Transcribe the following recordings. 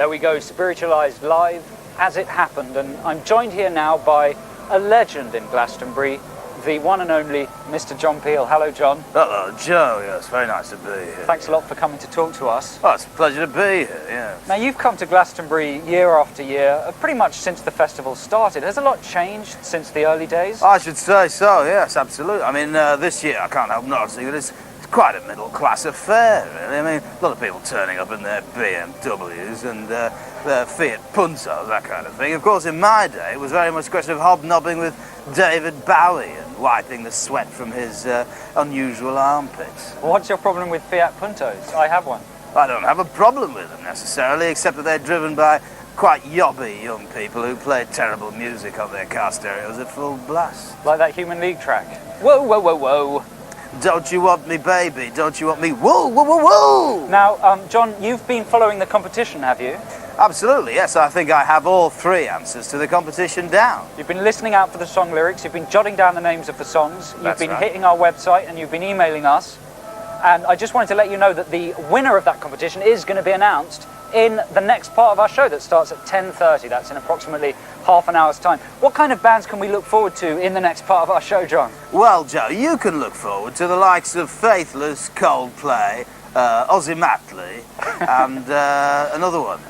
There we go, spiritualised live as it happened, and I'm joined here now by a legend in Glastonbury, the one and only Mr. John Peel. Hello, John. Hello, Joe. Yes, very nice to be here. Thanks a lot for coming to talk to us. Oh, it's a pleasure to be here, yes. Now, you've come to Glastonbury year after year, pretty much since the festival started. Has a lot changed since the early days? I should say so, yes, absolutely. I mean, this year, I can't help noticing that it's quite a middle-class affair, really. I mean, a lot of people turning up in their BMWs and their Fiat Puntos, that kind of thing. Of course, in my day, it was very much a question of hobnobbing with David Bowie and wiping the sweat from his unusual armpits. What's your problem with Fiat Puntos? I have one. I don't have a problem with them, necessarily, except that they're driven by quite yobby young people who play terrible music on their car stereos at full blast. Like that Human League track. Whoa, whoa, whoa, whoa. Don't you want me, baby? Don't you want me? Whoa, whoa, whoa, whoa! Now, John, you've been following the competition, have you? Absolutely, yes. I think I have all three answers to the competition down. You've been listening out for the song lyrics, you've been jotting down the names of the songs, you've been hitting our website, and you've been emailing us. And I just wanted to let you know that the winner of that competition is going to be announced in the next part of our show that starts at 10:30. That's in approximately half an hour's time. What kind of bands can we look forward to in the next part of our show, John? Well, Joe, you can look forward to the likes of Faithless, Coldplay, Ozzy Matley, and another one.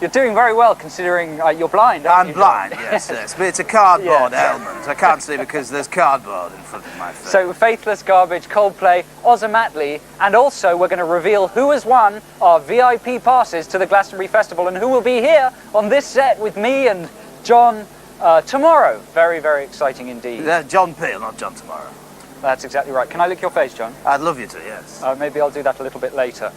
You're doing very well considering you're blind, aren't you, I'm blind, John? yes. But it's a cardboard element. I can't see because there's cardboard in front of my face. So, Faithless, Garbage, Coldplay, Ozzy Matley, and also we're going to reveal who has won our VIP passes to the Glastonbury Festival and who will be here on this set with me and John tomorrow. Very, very exciting indeed. John Peel, not John Tomorrow. That's exactly right. Can I lick your face, John? I'd love you to, yes. Maybe I'll do that a little bit later.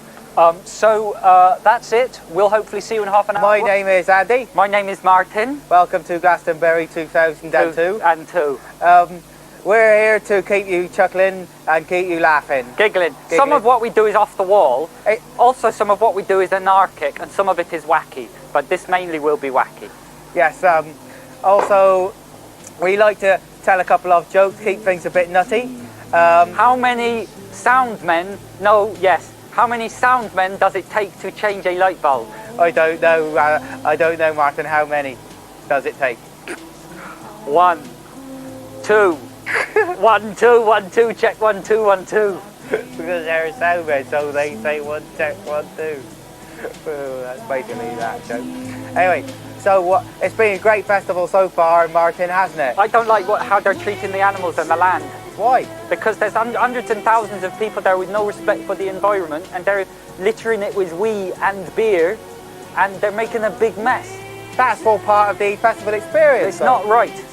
So that's it. We'll hopefully see you in half an hour. My name is Andy. My name is Martin. Welcome to Glastonbury 2002. And two. We're here to keep you chuckling and keep you laughing. Giggling. Some of what we do is off the wall. Also, some of what we do is anarchic, and some of it is wacky. But this mainly will be wacky. Yes. Also, we like to tell a couple of jokes, keep things a bit nutty. How many soundmen? No, yes. How many soundmen does it take to change a light bulb? I don't know. I don't know, Martin. How many does it take? 1, 2. 1, 2, 1, 2. Check 1, 2, 1, 2. Because they're soundmen, so they say 1, check 1, 2. That's basically that joke. Anyway. So it's been a great festival so far, Martin, hasn't it? I don't like how they're treating the animals and the land. Why? Because there's hundreds and thousands of people there with no respect for the environment, and they're littering it with wee and beer, and they're making a big mess. That's all part of the festival experience. It's not right.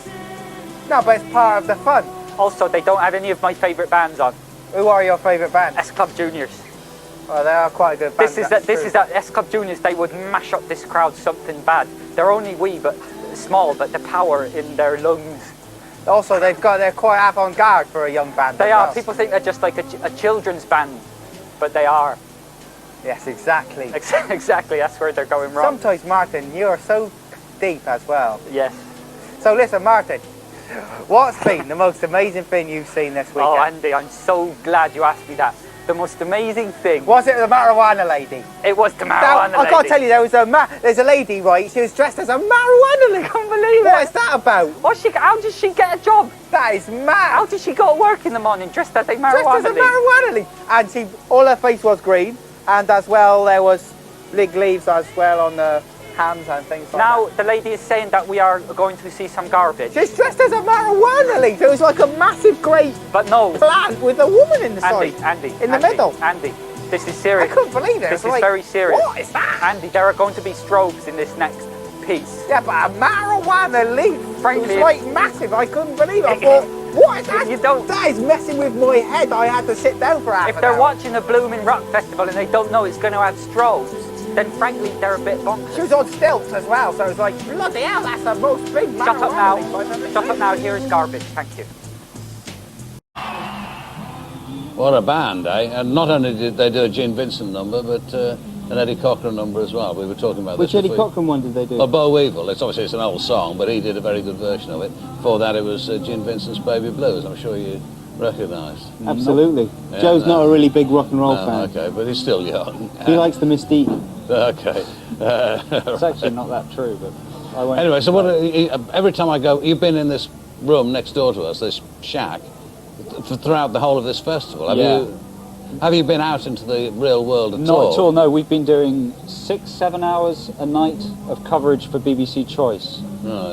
No, but it's part of the fun. Also, they don't have any of my favourite bands on. Who are your favourite bands? S Club Juniors. Well, they are quite a good band. This is that S Club Juniors. They would mash up this crowd something bad. They're only wee, but small, but the power in their lungs. Also, they're quite avant-garde for a young band. They are. People think they're just like a children's band, but they are. Yes, exactly. Exactly. That's where they're going wrong. Sometimes, Martin, you're so deep as well. Yes. So listen, Martin. What's been the most amazing thing you've seen this weekend? Oh, Andy, I'm so glad you asked me that. The most amazing thing. Was it the marijuana lady? It was the marijuana lady. I can't tell you, there's a lady, right? She was dressed as a marijuana lady. I can't believe it. What is that about? How did she get a job? That is mad. How did she go to work in the morning dressed as a marijuana Dressed as a marijuana lady. And all her face was green, and as well there was big leaves as well on the hands and things like that. Now the lady is saying that we are going to see some garbage. She's dressed as a marijuana leaf. It was like a massive great plant with a woman in the side. In the middle. Andy, this is serious. I couldn't believe it. This is very serious. What is that? Andy, there are going to be strobes in this next piece. Yeah, but a marijuana leaf. Frankly, it was like massive. I couldn't believe it. I thought, what is that? You don't. That is messing with my head. I had to sit down for half an hour. If they're watching a blooming rock festival and they don't know it's going to have strobes, then frankly they're a bit bonkers. She was on stilts as well, so it was like, bloody hell, that's the most big marijuana. Shut up now. Shut up now. Here is garbage. Thank you. What a band, eh? And not only did they do a Gene Vincent number, but an Eddie Cochran number as well. We were talking about Which this. Eddie Cochran one did they do? Oh, Bo Weevil. It's obviously it's an old song, but he did a very good version of it. Before that, it was Gene Vincent's Baby Blues. I'm sure you recognised. Absolutely. Yeah, Joe's not a really big rock and roll No, fan. okay, but he's still young. He likes the Mystique. Okay. It's actually not that true, but I won't. Anyway, so every time I go, you've been in this room next door to us, this shack, throughout the whole of this festival. Have you been out into the real world at all? Not at all, no. We've been doing 6-7 hours a night of coverage for BBC Choice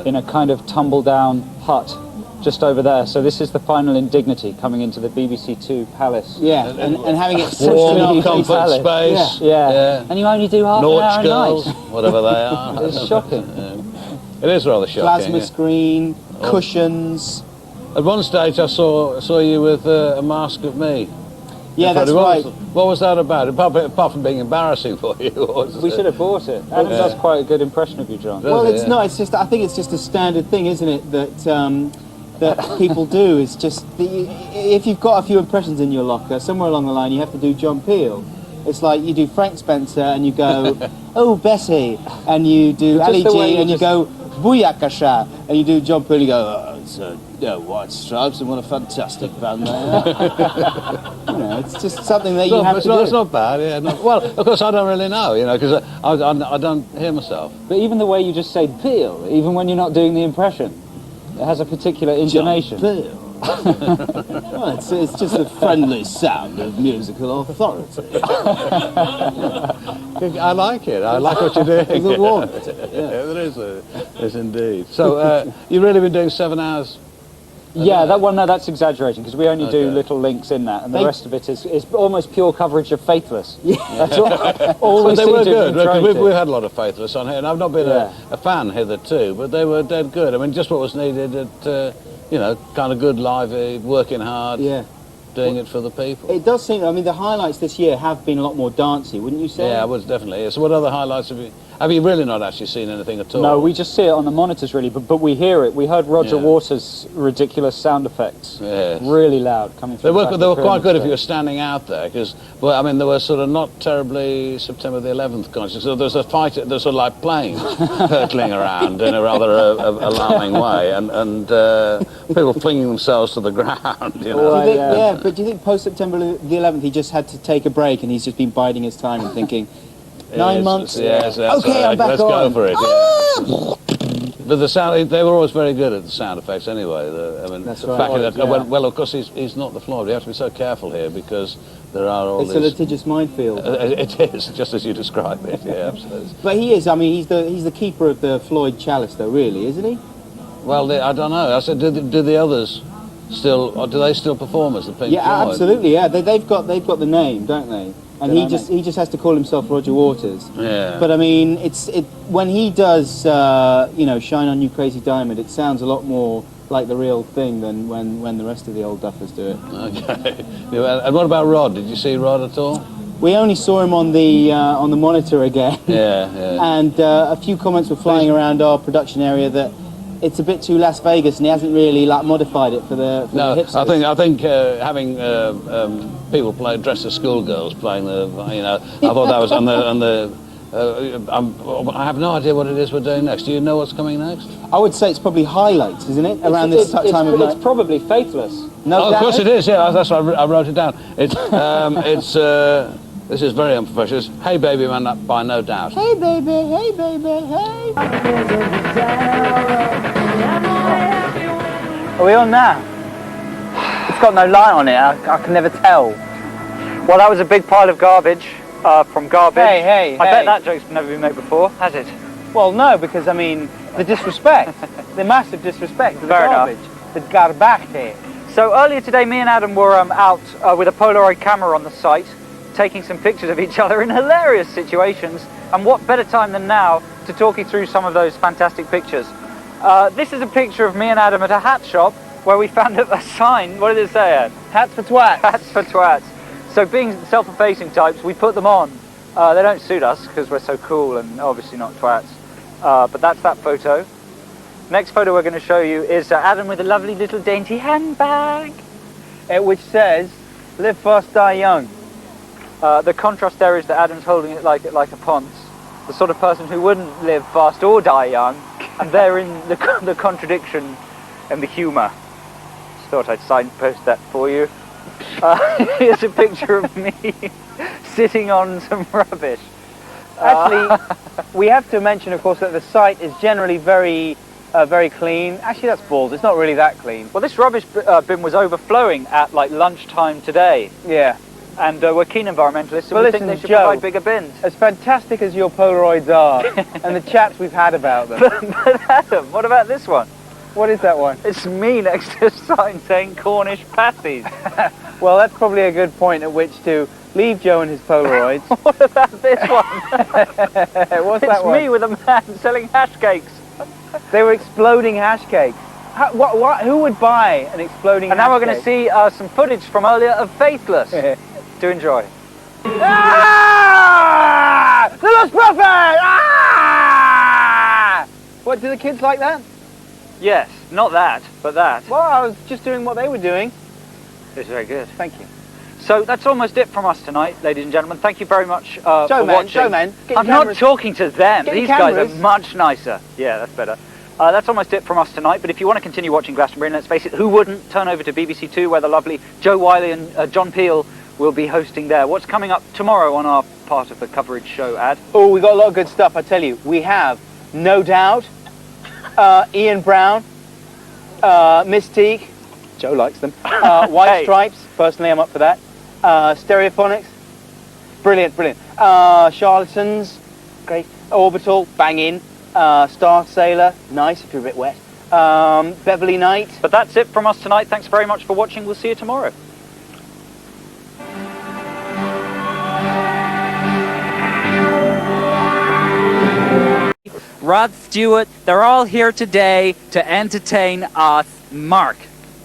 in a kind of tumble-down hut just over there. So this is the final indignity coming into the BBC Two Palace. Yeah, and having it warm, comfort space. Yeah. And you only do half an hour a girls, night. whatever they are. It's shocking. It is rather shocking. Plasma screen, cushions. At one stage I saw you with a mask of me. Yeah, that's right. What was that about? Apart from being embarrassing for you? We should have bought it. Adam does quite a good impression of you, John. Well, it's not. It's just. I think it's just a standard thing, isn't it? That people do. It's just if you've got a few impressions in your locker, somewhere along the line you have to do John Peel. It's like you do Frank Spencer and you go, oh Bessie, and you do Ali G and you go Booyakasha, and you do John Peel and you go, oh, it's White Stripes and what a fantastic band they are. You know, it's just something that you have to do. It's not bad, yeah. Well, of course I don't really know, you know, because I don't hear myself. But even the way you just say Peel, even when you're not doing the impression, it has a particular intonation. John Peel. Well, it's just a friendly sound of musical authority. I like it. I like what you're doing. There's a warmth. Yeah, there is. Yes, indeed. So you've really been doing 7 hours? Yeah, that's exaggerating because we only do little links in that, and the rest of it is almost pure coverage of Faithless. Yeah. That's all we They seem were to good. have been We've had a lot of Faithless on here, and I've not been a fan hitherto, but they were dead good. I mean, just what was needed at, you know, kind of good live, working hard, doing it for the people. It does seem, I mean, the highlights this year have been a lot more dancey, wouldn't you say? Yeah, I would definitely. So what other highlights have you really not actually seen anything at all? No, we just see it on the monitors really, but we hear it. We heard Roger Waters' ridiculous sound effects, really loud, coming through. They were quite good if you were standing out there, because, well, I mean, there were sort of not terribly September the 11th conscious. So there's a fight, there's sort of like planes hurtling around in a rather alarming way, and people flinging themselves to the ground, you know. But do you think post-September the 11th he just had to take a break and he's just been biding his time and thinking, 9 months? Yes, okay, I'm back let's on. go for it. Yeah. But the sound, they were always very good at the sound effects anyway. That's the right. fact that, well, of course, he's not the Floyd. You have to be so careful here because there are all It's a litigious minefield. It is, just as you describe it, yeah, absolutely. But he is, I mean, he's the keeper of the Floyd chalice, though, really, isn't he? Well, I don't know. I said, do the others still, or do they still perform as the Pink Floyd? Yeah, absolutely, yeah. They've got the name, don't they? And he just has to call himself Roger Waters. Yeah. But I mean, when he does, you know, Shine On You Crazy Diamond, it sounds a lot more like the real thing than when the rest of the old duffers do it. Okay. And what about Rod? Did you see Rod at all? We only saw him on the monitor again. Yeah. And a few comments were flying around our production area that it's a bit too Las Vegas, and he hasn't really modified it for the hipsters. I think having people dressed as schoolgirls playing I thought that was on the. I have no idea what it is we're doing next. Do you know what's coming next? I would say it's probably Highlights, isn't it? Around this time of night. It's probably Faithless. No, of course it is. Yeah, that's why I wrote it down. It's this is very unprofessional. It's Hey Baby Man by No Doubt. Hey baby, hey baby, hey. Are we on now? It's got no light on it. I can never tell. Well, that was a big pile of garbage from Garbage. Hey. I bet that joke's never been made before, has it? Well, no, because I mean the disrespect, the massive disrespect to the Fair garbage, the garbage. So earlier today, me and Adam were out with a Polaroid camera on the site, taking some pictures of each other in hilarious situations. And what better time than now to talk you through some of those fantastic pictures. This is a picture of me and Adam at a hat shop where we found a sign. What did it say, Ed? Hats for twats. Hats for twats. So being self-effacing types, we put them on. They don't suit us because we're so cool and obviously not twats. But that's that photo. Next photo we're going to show you is Adam with a lovely little dainty handbag. Which says, live fast, die young. The contrast there is that Adam's holding it like a ponce. The sort of person who wouldn't live fast or die young. And therein the contradiction and the humour. thought I'd signpost that for you. Here's a picture of me sitting on some rubbish. Actually, we have to mention, of course, that the site is generally very clean. Actually, that's balls. It's not really that clean. Well, this rubbish bin was overflowing at like lunchtime today. Yeah. And we're keen environmentalists, so well, we listen, think they should Joe, provide bigger bins. As fantastic as your Polaroids are, and the chats we've had about them. But Adam, what about this one? What is that one? It's me next to a sign saying Cornish pasties. Well, that's probably a good point at which to leave Joe and his Polaroids. What about this one? What's It's that one? me with a man selling hash cakes. They were exploding hash cakes. Who would buy an exploding And hash now we're going to cake? see some footage from earlier of Faithless. Do enjoy. Ah! The Lost Prophet! Ah! What, do the kids like that? Yes, not that, but that. Well, I was just doing what they were doing. It's very good. Thank you. So that's almost it from us tonight, ladies and gentlemen. Thank you very much for Showman, watching. showman, get your I'm not cameras. talking to them. Get your These guys cameras. are much nicer. Yeah, that's better. That's almost it from us tonight, but if you want to continue watching Glastonbury, and let's face it, who wouldn't, turn over to BBC Two, where the lovely Joe Wiley and John Peel will be hosting there. What's coming up tomorrow on our part of the coverage show, Ad? Oh, we got a lot of good stuff, I tell you. We have No Doubt, Ian Brown, Mystique, Joe likes them, White Hey. Stripes, personally I'm up for that, Stereophonics, brilliant, brilliant, Charlatans, great, Orbital, bang in, Star Sailor, nice if you're a bit wet, Beverly Knight. But that's it from us tonight. Thanks very much for watching. We'll see you tomorrow. Rod Stewart, they're all here today to entertain us. Mark.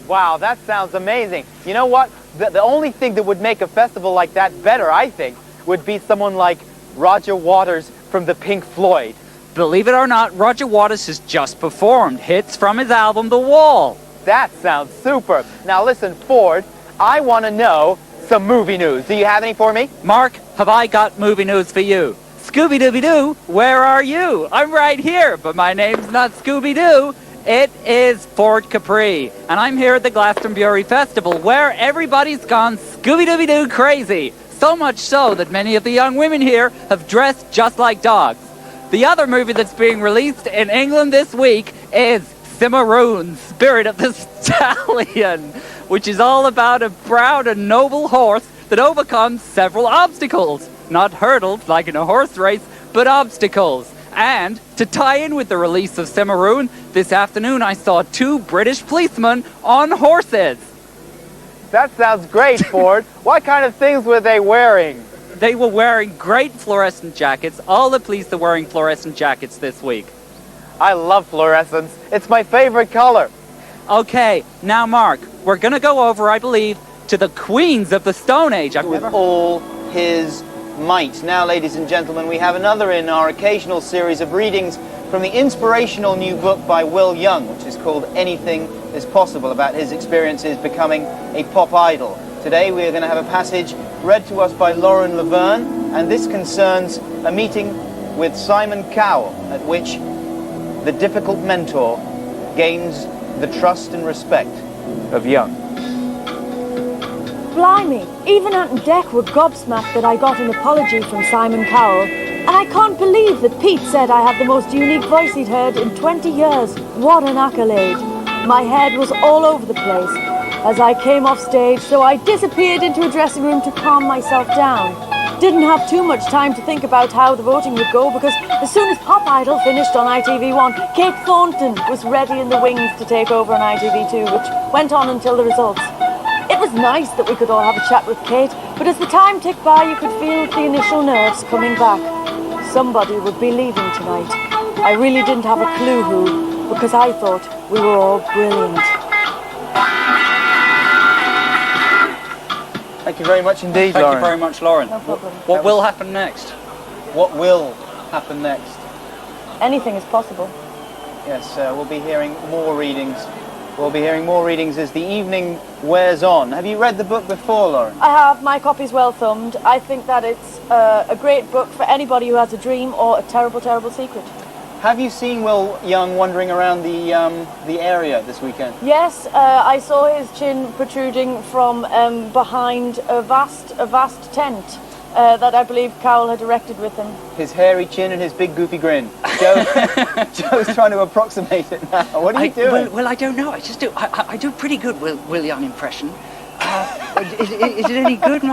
Wow, that sounds amazing. You know what? The only thing that would make a festival like that better, I think, would be someone like Roger Waters from the Pink Floyd. Believe it or not, Roger Waters has just performed hits from his album The Wall. That sounds super. Now listen, Ford, I want to know some movie news. Do you have any for me? Mark, have I got movie news for you? Scooby-Dooby-Doo, where are you? I'm right here, but my name's not Scooby-Doo. It is Ford Capri, and I'm here at the Glastonbury Festival, where everybody's gone Scooby-Dooby-Doo crazy. So much so that many of the young women here have dressed just like dogs. The other movie that's being released in England this week is Cimarron, Spirit of the Stallion, which is all about a proud and noble horse that overcomes several obstacles. Not hurdles like in a horse race, but obstacles. And to tie in with the release of Cimarron, this afternoon I saw 2 British policemen on horses. That sounds great, Ford. What kind of things were they wearing? They were wearing great fluorescent jackets. All the police are wearing fluorescent jackets this week. I love fluorescence. It's my favorite color. Okay, now Mark, we're gonna go over, I believe, to the Queens of the Stone Age. With all his might. Now, ladies and gentlemen, we have another in our occasional series of readings from the inspirational new book by Will Young, which is called Anything is Possible, about his experiences becoming a pop idol. Today we are going to have a passage read to us by Lauren Laverne, and this concerns a meeting with Simon Cowell, at which the difficult mentor gains the trust and respect of Young. Blimey, even Ant and Dec were gobsmacked that I got an apology from Simon Cowell, and I can't believe that Pete said I had the most unique voice he'd heard in 20 years. What an accolade. My head was all over the place as I came off stage, so I disappeared into a dressing room to calm myself down. Didn't have too much time to think about how the voting would go, because as soon as Pop Idol finished on ITV1, Kate Thornton was ready in the wings to take over on ITV2, which went on until the results. It was nice that we could all have a chat with Kate, but as the time ticked by, you could feel the initial nerves coming back. Somebody would be leaving tonight. I really didn't have a clue who, because I thought we were all brilliant. Thank you very much indeed, Thank Lauren. you very much, Lauren. No problem. What will happen next? What will happen next? Anything is possible. Yes, we'll be hearing more readings. We'll be hearing more readings as the evening wears on. Have you read the book before, Lauren? I have. My copy's well thumbed. I think that it's a great book for anybody who has a dream or a terrible, terrible secret. Have you seen Will Young wandering around the area this weekend? Yes, I saw his chin protruding from behind a vast tent that I believe Cowell had erected with him. His hairy chin and his big goofy grin. Joe's trying to approximate it now. What are you doing? Well, I don't know. I just do. I do a pretty good Will Young impression. Is it any good?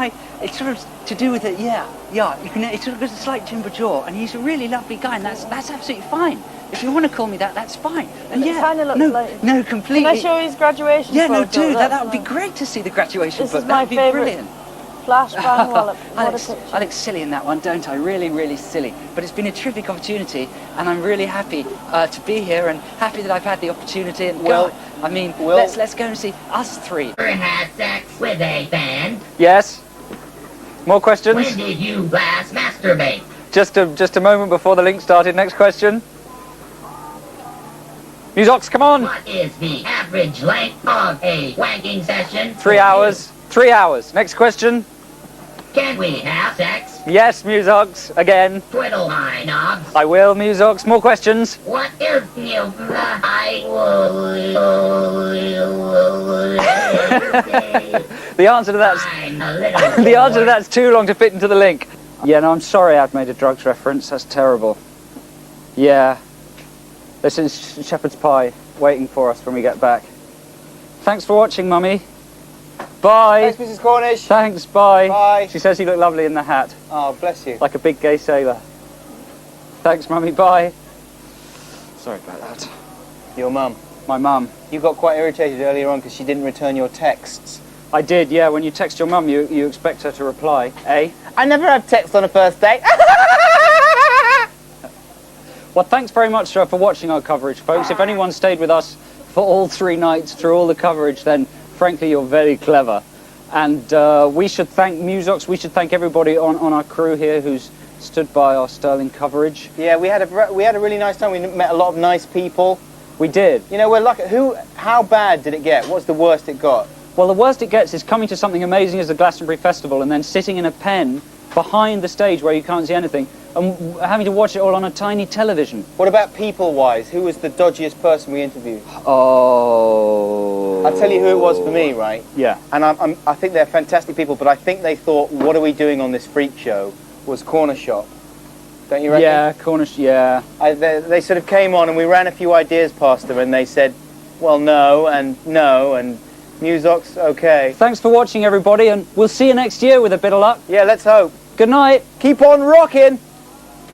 It's sort of to do with it. Yeah. You can. It's sort of got a slight timber jaw, and he's a really lovely guy, and that's absolutely fine. If you want to call me that, that's fine. And It kind of looks like. No, completely. Can I show his graduation Yeah, photo? no, do that would be great to see the graduation This photo. is my That'd be favourite. brilliant. Flash bang wallop. What a picture. I look silly in that one, don't I? Really, really silly. But it's been a terrific opportunity, and I'm really happy to be here, and happy that I've had the opportunity. And let's go and see us three. Ever had sex with a band? Yes. More questions? When did you last masturbate? Just a moment before the link started. Next question. Musox, come on. What is the average length of a wanking session? 3 hours. 3 hours. Next question. Can we have sex? Yes, Musox. Again. Twiddle my knobs. I will, Musox. More questions. What is The answer to that's too long to fit into the link. Yeah, no, I'm sorry I've made a drugs reference. That's terrible. Yeah. This is shepherd's pie waiting for us when we get back. Thanks for watching, Mummy. Bye. Thanks, Mrs. Cornish. Thanks, bye. Bye. She says you look lovely in the hat. Oh, bless you. Like a big gay sailor. Thanks, Mummy, bye. Sorry about that. Your mum. My mum. You got quite irritated earlier on because she didn't return your texts. I did, yeah. When you text your mum, you expect her to reply, eh? I never have text on a first date. Well, thanks very much for watching our coverage, folks. If anyone stayed with us for all 3 nights through all the coverage, then frankly, you're very clever. And we should thank Musox. We should thank everybody on our crew here who's stood by our sterling coverage. Yeah, we had a really nice time. We met a lot of nice people. We did. You know, we're lucky. How bad did it get? What's the worst it got? Well, the worst it gets is coming to something amazing as the Glastonbury Festival and then sitting in a pen behind the stage where you can't see anything and having to watch it all on a tiny television. What about people-wise? Who was the dodgiest person we interviewed? Oh... I'll tell you who it was for me, right? Yeah. And I think they're fantastic people, but I think they thought, what are we doing on this freak show? Was Corner Shop. Don't you reckon? Yeah, yeah. They sort of came on and we ran a few ideas past them and they said, well, no, and Musox, okay. Thanks for watching, everybody, and we'll see you next year with a bit of luck. Yeah, let's hope. Good night. Keep on rocking.